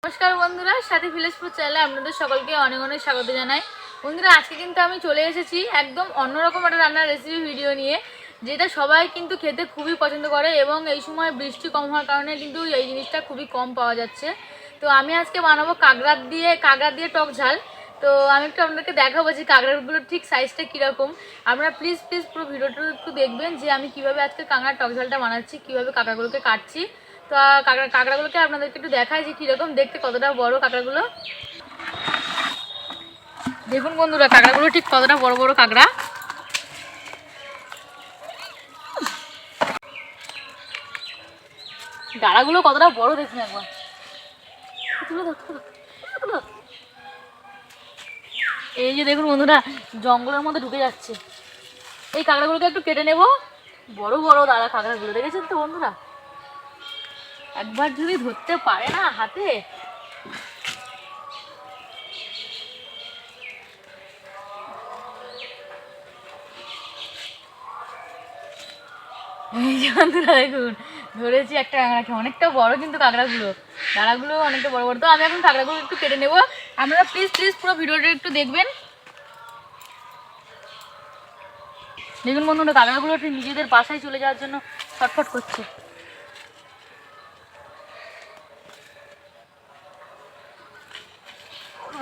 নমস্কার বন্ধুরা, সাথী ভিলেজপুর চ্যানেলে আপনাদের সকলকে অনেক অনেক স্বাগত জানাই। বন্ধুরা, আজকে কিন্তু আমি চলে এসেছি একদম অন্যরকম একটা রান্নার রেসিপি ভিডিও নিয়ে, যেটা সবাই কিন্তু খেতে খুবই পছন্দ করে এবং এই সময় বৃষ্টি কম হওয়ার কারণে কিন্তু এই জিনিসটা খুবই কম পাওয়া যাচ্ছে। তো আমি আজকে বানাবো কাঁকড়া দিয়ে টক ঝাল। তো আমি একটু আপনাদেরকে দেখাবো যে কাঁকড়াগুলোর ঠিক সাইজটা কীরকম। আপনারা প্লিজ পুরো ভিডিওটা একটু দেখবেন যে আমি কীভাবে আজকে কাঁকড়ার টক ঝালটা বানাচ্ছি, কীভাবে কাঁকড়াগুলোকে কাটছি। তো কাঁকড়াগুলোকে আপনাদেরকে একটু দেখাই যে কীরকম দেখতে, কতটা বড় কাঁকড়াগুলো। দেখুন বন্ধুরা, কাঁকড়াগুলো ঠিক কতটা বড় বড় কাঁকড়া। ডাড়াগুলো কতটা বড় দেখুন একবার। এই যে দেখুন বন্ধুরা, জঙ্গলের মধ্যে ঢুকে যাচ্ছে। এই কাঁকড়াগুলোকে একটু কেটে নেব। বড় বড় দাঁড়া কাঁকড়াগুলো দেখেছেন তো বন্ধুরা, একবার যদি ধরতে পারে না হাতে। এই যে বন্ধুরা দেখুন, ধরেছি একটা কাঁকড়াকে, অনেকটা বড় কিন্তু কাঁকড়াগুলো অনেকটা বড় বড়। তো আমি এখন কাঁকড়াগুলো একটু কেটে নেবো। আপনারা প্লিজ পুরো ভিডিওটা একটু দেখবেন। দেখুন বন্ধুরা, কাঁকড়াগুলো একটু নিজেদের বাসায় চলে যাওয়ার জন্য ছটফট করছে।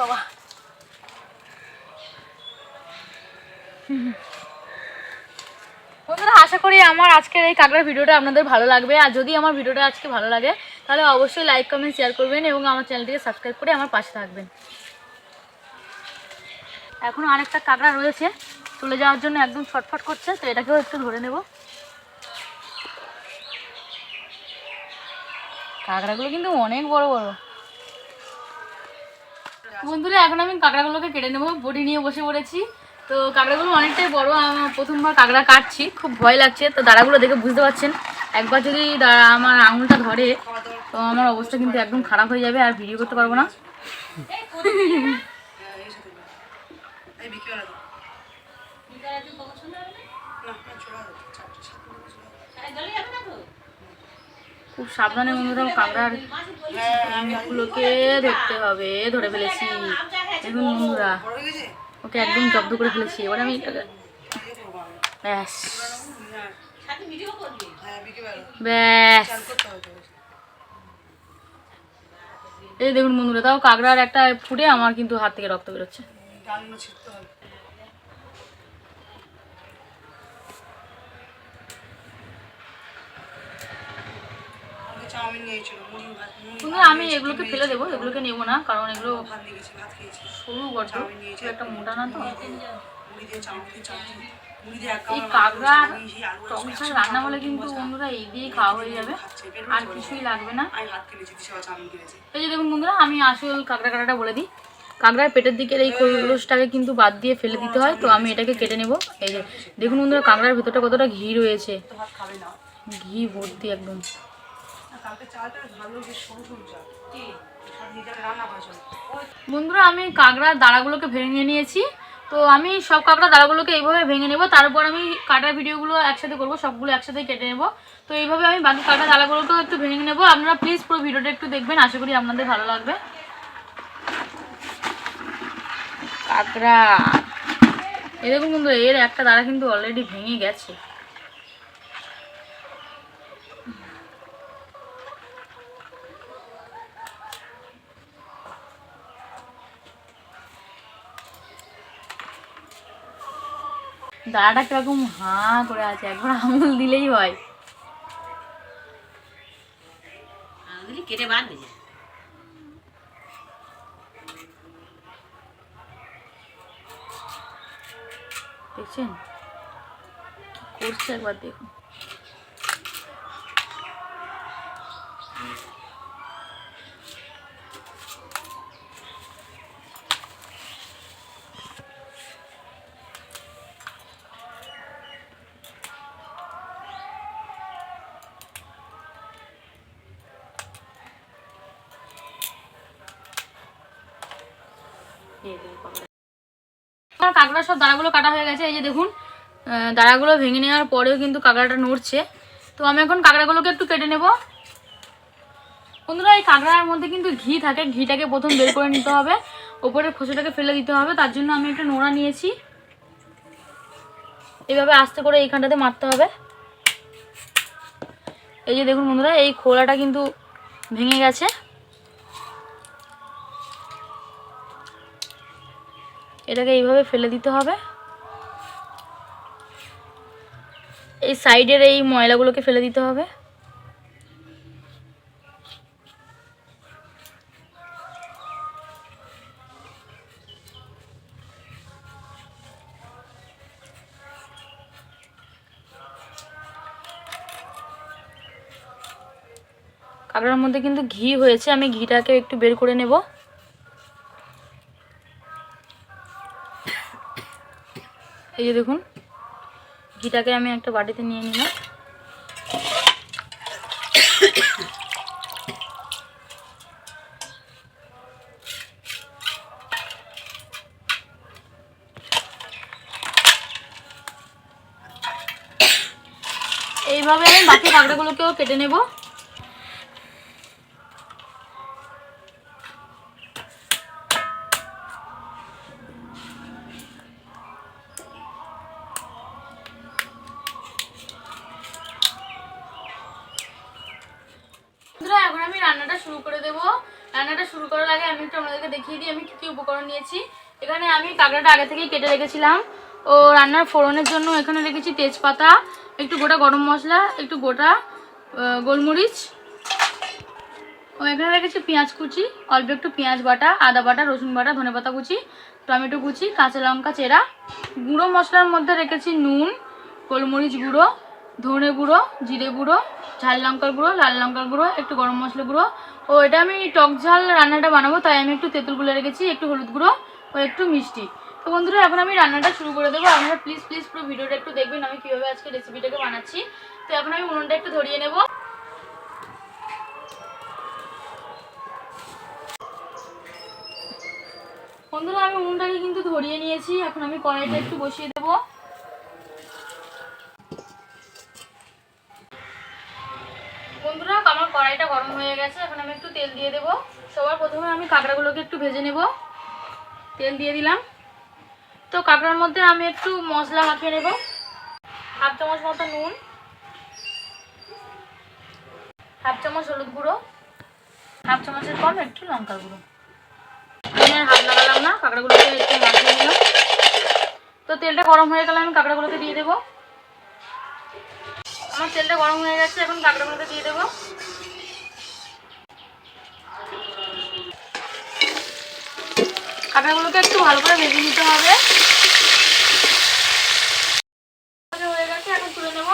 বাবা, বন্ধুরা, আশা করি আমার আজকের এই কাঁকড়ার ভিডিওটা আপনাদের ভালো লাগবে। আর যদি আমার ভিডিওটা আজকে ভালো লাগে তাহলে অবশ্যই লাইক কমেন্ট শেয়ার করবেন এবং আমার চ্যানেলটিকে সাবস্ক্রাইব করে আমার পাশে থাকবেন। এখনও আরেকটা কাঁকড়া রয়েছে, চলে যাওয়ার জন্য একদম ছটফট করছে, তো এটাকেও একটু ধরে নেব। কাঁকড়াগুলো কিন্তু অনেক বড় বড়। বন্ধুরা, এখন আমি কাঁকড়াগুলোকে কেটে নেবো, বটি নিয়ে বসে পড়েছি। তো কাঁকড়াগুলো অনেকটাই বড়, আমার প্রথমবার কাঁকড়া কাটছি, খুব ভয় লাগছে। তো দাঁড়াগুলো দেখে বুঝতে পারছেন, একবার যদি আমার আঙুলটা ধরে তো আমার অবস্থা কিন্তু একদম খারাপ হয়ে যাবে, আর ভিডিও করতে পারবো না। খুব সাবধানে বন্ধুরা কাঁকড়ার মুখগুলোকে ধরতে হবে। ধরে ফেলেছি দেখুন বন্ধুরা, ওকে একদম জব্দ করে ফেলেছি। এবার আমি ব্যাস ব্যাস এই দেখুন বন্ধুরা, তাও কাঁকড়ার একটা ফুটে আমার কিন্তু হাত থেকে রক্ত বেরোচ্ছে। আমি এগুলোকে ফেলে দেবো, এগুলোকে নেবো না, কারণ এগুলো সরু গর্ত, একটা মোটা না। তো এই কাঁকড়ার টক ঝাল রান্না হলে কিন্তু বন্ধুরা এই দিয়েই খাওয়া হয়ে যাবে, আর কিছুই লাগবে না। এই যে দেখুন বন্ধুরা, আমি আসল কাঁকড়া কাটাটা বলে দিই। কাঁকড়ার পেটের দিকের এই খোলসটাকে কিন্তু বাদ দিয়ে ফেলে দিতে হয়। তো আমি এটাকে কেটে নেব। এই যে দেখুন বন্ধুরা, কাঁকড়ার ভেতরটা কতটা ঘি রয়েছে, ঘি ভর্তি একদম। বন্ধুরা, আমি কাঁকড়ার দাঁড়াগুলোকে ভেঙে নিয়েছি। তো আমি সব কাঁকড়া দাঁড়াগুলোকে এইভাবে ভেঙে নেব, তারপর আমি কাটার ভিডিওগুলো একসাথে করব, সবগুলো একসাথে কেটে নেব। তো এইভাবে আমি বাকি কাঁকড়া দাঁড়াগুলোকেও একটু ভেঙে নেব। আপনারা প্লিজ পুরো ভিডিওটা একটু দেখবেন, আশা করি আপনাদের ভালো লাগবে। কাঁকড়া এরকম বন্ধু, এর একটা দাঁড়া কিন্তু অলরেডি ভেঙে গেছে। দাঁড়াটা কিরকম হাঁ করে আছে, একবার আঙুল দিলেই হয়। কেটে বাদ দিয়ে দেখছেন করছে, একবার দেখুন। কাঁকড়া সব দাঁড়াগুলো কাটা হয়ে গেছে। এই যে দেখুন, দাঁড়াগুলো ভেঙে নেওয়ার পরেও কিন্তু কাঁকড়াটা নড়ছে। তো আমি এখন কাঁকড়াগুলোকে একটু কেটে নেব। বন্ধুরা এই কাঁকড়ার মধ্যে কিন্তু ঘি থাকে, ঘিটাকে প্রথম বের করে নিতে হবে, ওপরের খোসাটাকে ফেলে দিতে হবে। তার জন্য আমি একটা নোড়া নিয়েছি, এইভাবে আস্তে করে এইখানটাতে মারতে হবে। এই যে দেখুন বন্ধুরা, এই খোলাটা কিন্তু ভেঙে গেছে। এটাকে এইভাবে ফেলে দিতে হবে, এই সাইডের এই ময়লাগুলোকে ফেলে দিতে হবে। কাঁকড়ার মধ্যে কিন্তু ঘি হয়েছে, আমি ঘিটাকে একটু বের করে নেব। এই যে দেখুন, ঘিটাকে আমি একটা বাটিতে নিয়ে নিলাম। এইভাবে আমি বাকি কাঁকড়াগুলোকেও কেটে নেব। এখন আমি রান্নাটা শুরু করে দেব। রান্নাটা শুরু করার আগে আমি একটু আপনাদেরকে দেখিয়ে দিই আমি কী কী উপকরণ নিয়েছি। এখানে আমি কাঁকড়াটা আগে থেকেই কেটে রেখেছিলাম। ও রান্নার ফোড়নের জন্য এখানে রেখেছি তেজপাতা, একটু গোটা গরম মশলা, একটু গোটা গোলমরিচ, ও এখানে রেখেছি পেঁয়াজ কুচি, অল্প একটু পেঁয়াজ বাটা, আদা বাটা, রসুন বাটা, ধনেপাতা কুচি, টমেটো কুচি, কাঁচা লঙ্কা চেরা। গুঁড়ো মশলার মধ্যে রেখেছি নুন, গোলমরিচ গুঁড়ো, ধনে গুঁড়ো, জিরে গুঁড়ো, ঝাল লঙ্কার গুঁড়ো, লাল লঙ্কার গুঁড়ো, একটু গরম মশলা গুঁড়ো। ও এটা আমি টক ঝাল রান্নাটা বানাবো, তাই আমি একটু তেঁতুল গুলে রেখেছি, একটু হলুদ গুঁড়ো ও একটু মিষ্টি। তো বন্ধুরা এখন আমি রান্নাটা শুরু করে দেবো। আপনারা প্লিজ প্লিজ পুরো ভিডিওটা একটু দেখবেন আমি কীভাবে আজকে রেসিপিটাকে বানাচ্ছি। তো এখন আমি উনুনটা একটু ধরিয়ে নেব। বন্ধুরা আমি উনুনটাকে কিন্তু ধরিয়ে নিয়েছি, এখন আমি কড়াইটা একটু বসিয়ে দেব। বন্ধুরা আমার কড়াইটা গরম হয়ে গেছে, এখন আমি একটু তেল দিয়ে দেব। সবার প্রথমে আমি কাঁকড়াগুলোকে একটু ভেজে নেব। তেল দিয়ে দিলাম। তো কাঁকড়ার মধ্যে আমি একটু মশলা মাখিয়ে নেব। হাফ চামচ মতো নুন, হাফ চামচ হলুদ গুঁড়ো, হাফ চামচের কম একটু লঙ্কার গুঁড়ো। আমি আর হাত লাগালাম না, কাঁকড়াগুলোকে একটু মাখিয়ে নিলাম। তো তেলটা গরম হয়ে গেলে আমি কাঁকড়াগুলোকে দিয়ে দেবো। আমার তেলটা গরম হয়ে গেছে, এখন কাঁকড়াগুলোকে দিয়ে দেবো। কাঁকড়াগুলোকে একটু ভালো করে ভেজে নিতে হবে। হয়ে গেছে, এখন তুলে নেব।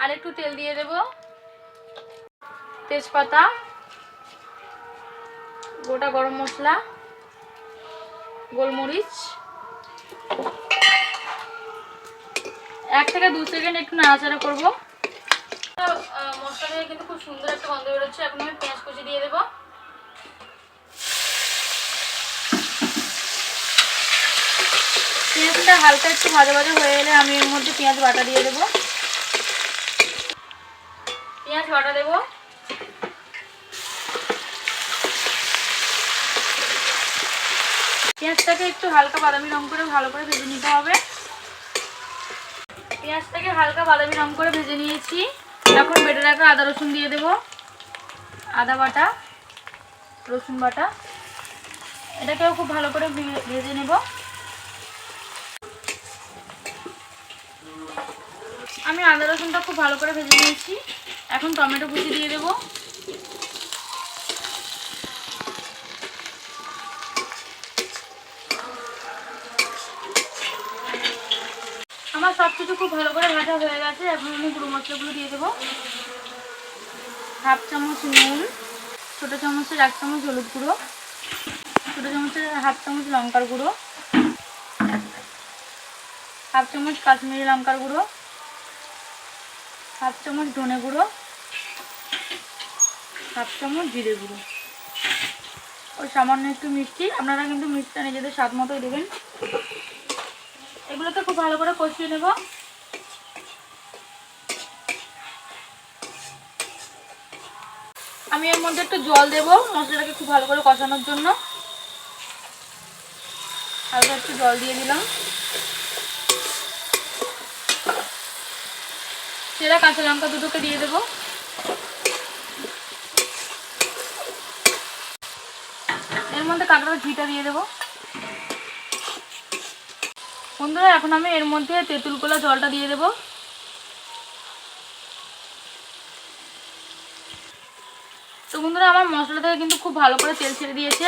আর একটু তেল দিয়ে দেব, তেজপাতা, গোটা গরম মশলা, গোলমরিচ, 1 থেকে 2 সেকেন্ড একটু নাড়াচাড়া করবো। মশলা দিয়ে কিন্তু খুব সুন্দর একটা গন্ধ বেরোচ্ছে। এখন আমি পেঁয়াজ কুচি দিয়ে দেবো। পেঁয়াজটা হালকা একটু ভাজা ভাজা হয়ে এলে আমি এর মধ্যে পেঁয়াজ বাটা দিয়ে দেবো। পেঁয়াজ বাটা দেবো। পেঁয়াজটাকে একটু হালকা বাদামি রং করে ভালো করে ভেজে নিতে হবে। পেঁয়াজটাকে হালকা বাদামি রং করে ভেজে নিয়েছি। এখন বেটে রাখা আদা রসুন দিয়ে দেবো। আদা বাটা, রসুন বাটা, এটাকেও খুব ভালো করে ভেজে নেব। আমি আদা রসুনটা খুব ভালো করে ভেজে নিয়েছি। এখন টমেটো কুচি দিয়ে দেবো। আমার সব কিছু খুব ভালো করে ভাজা হয়ে গেছে। এখন আমি গুঁড়ো মশলাগুলো দিয়ে দেবো। হাফ চামচ নুন, ছোটো চামচের 1 চামচ হলুদ গুঁড়ো, ছোটো চামচের হাফ চামচ লঙ্কার গুঁড়ো, হাফ চামচ কাশ্মীরি লঙ্কার গুঁড়ো, হাফ চামচ ধনে গুঁড়ো, হাফ চামচ জিরে গুঁড়ো, ও সামান্য একটু মিষ্টি। আপনারা কিন্তু মিষ্টিটা নিজেদের স্বাদ মতোই দেবেন। এগুলোকে খুব ভালো করে কষিয়ে নেব। আমি এর মধ্যে একটু জল দেব মশলাটাকে খুব ভালো করে কষানোর জন্য। হালকা একটু জল দিয়ে দিলাম। সেরা কাঁচা লঙ্কা দুটোকে দিয়ে দেবো। এর মধ্যে কাঁকড়ার ঘিটা দিয়ে দেবো। বন্ধুরা এখন আমি এর মধ্যে তেঁতুল গোলা জলটা দিয়ে দেবো। তো বন্ধুরা আমার মশলা থেকে কিন্তু খুব ভালো করে তেল ছেড়ে দিয়েছে,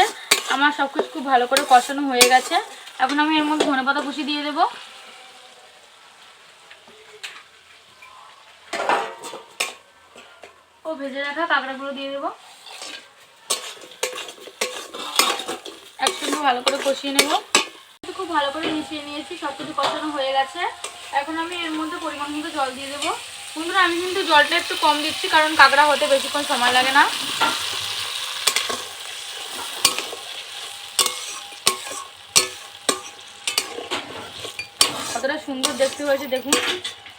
আমার সব কিছু খুব ভালো করে কষানো হয়ে গেছে। এখন আমি এর মধ্যে ধনেপাতা কুচি দিয়ে দেবো। ও ভেজে রাখা কাঁকড়াগুলো দিয়ে দেবো। একসঙ্গে ভালো করে কষিয়ে নেব। খুব ভালো করে মিশিয়ে নিয়েছি, সব কিছু কষানো হয়ে গেছে। এখন আমি এর মধ্যে পরিমাণ মতো জল দিয়ে দেবো। বন্ধুরা আমি কিন্তু জলটা একটু কম দিচ্ছি, কারণ কাঁকড়া হতে বেশিক্ষণ সময় লাগে না। কতটা সুন্দর দেখতে হয়েছে দেখুন,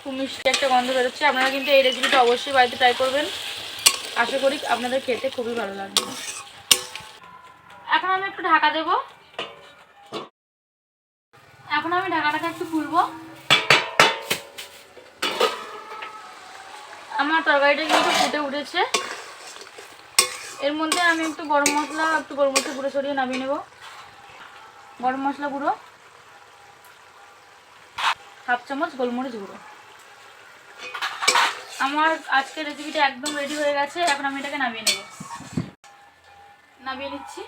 খুব মিষ্টি একটা গন্ধ বেরোচ্ছে। আপনারা কিন্তু এই রেসিপিটা অবশ্যই বাড়িতে ট্রাই করবেন, আশা করি আপনাদের খেতে খুবই ভালো লাগবে। এখন আমি একটু ঢাকা দেব। এখন আমি ঢাকাটাকে একটু খুলবো। আমার তরকারিটা কিন্তু ফুটে উঠেছে। এর মধ্যে আমি একটু গরম মশলা, একটু গোলমরিচ গুঁড়ো ছড়িয়ে নামিয়ে নেব। গরম মশলা গুঁড়ো, হাফ চামচ গোলমরিচ গুঁড়ো। আমার আজকের রেসিপিটা একদম রেডি হয়ে গেছে। এখন আমি এটাকে নামিয়ে নেব। নামিয়ে নিচ্ছি।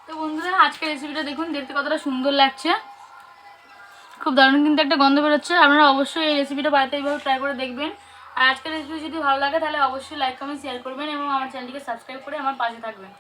তো বন্ধুরা আজকের রেসিপিটা দেখুন, দেখতে কতটা সুন্দর লাগছে, খুব দারুণ কিন্তু একটা গন্ধ বেরোচ্ছে। আপনারা অবশ্যই এই রেসিপিটা বাড়িতে এইভাবে ট্রাই করে দেখবেন। আর আজকের রেসিপি যদি ভালো লাগে তাহলে অবশ্যই লাইক কমেন্ট শেয়ার করবেন এবং আমার চ্যানেলটিকে সাবস্ক্রাইব করে আমার পাশে থাকবেন।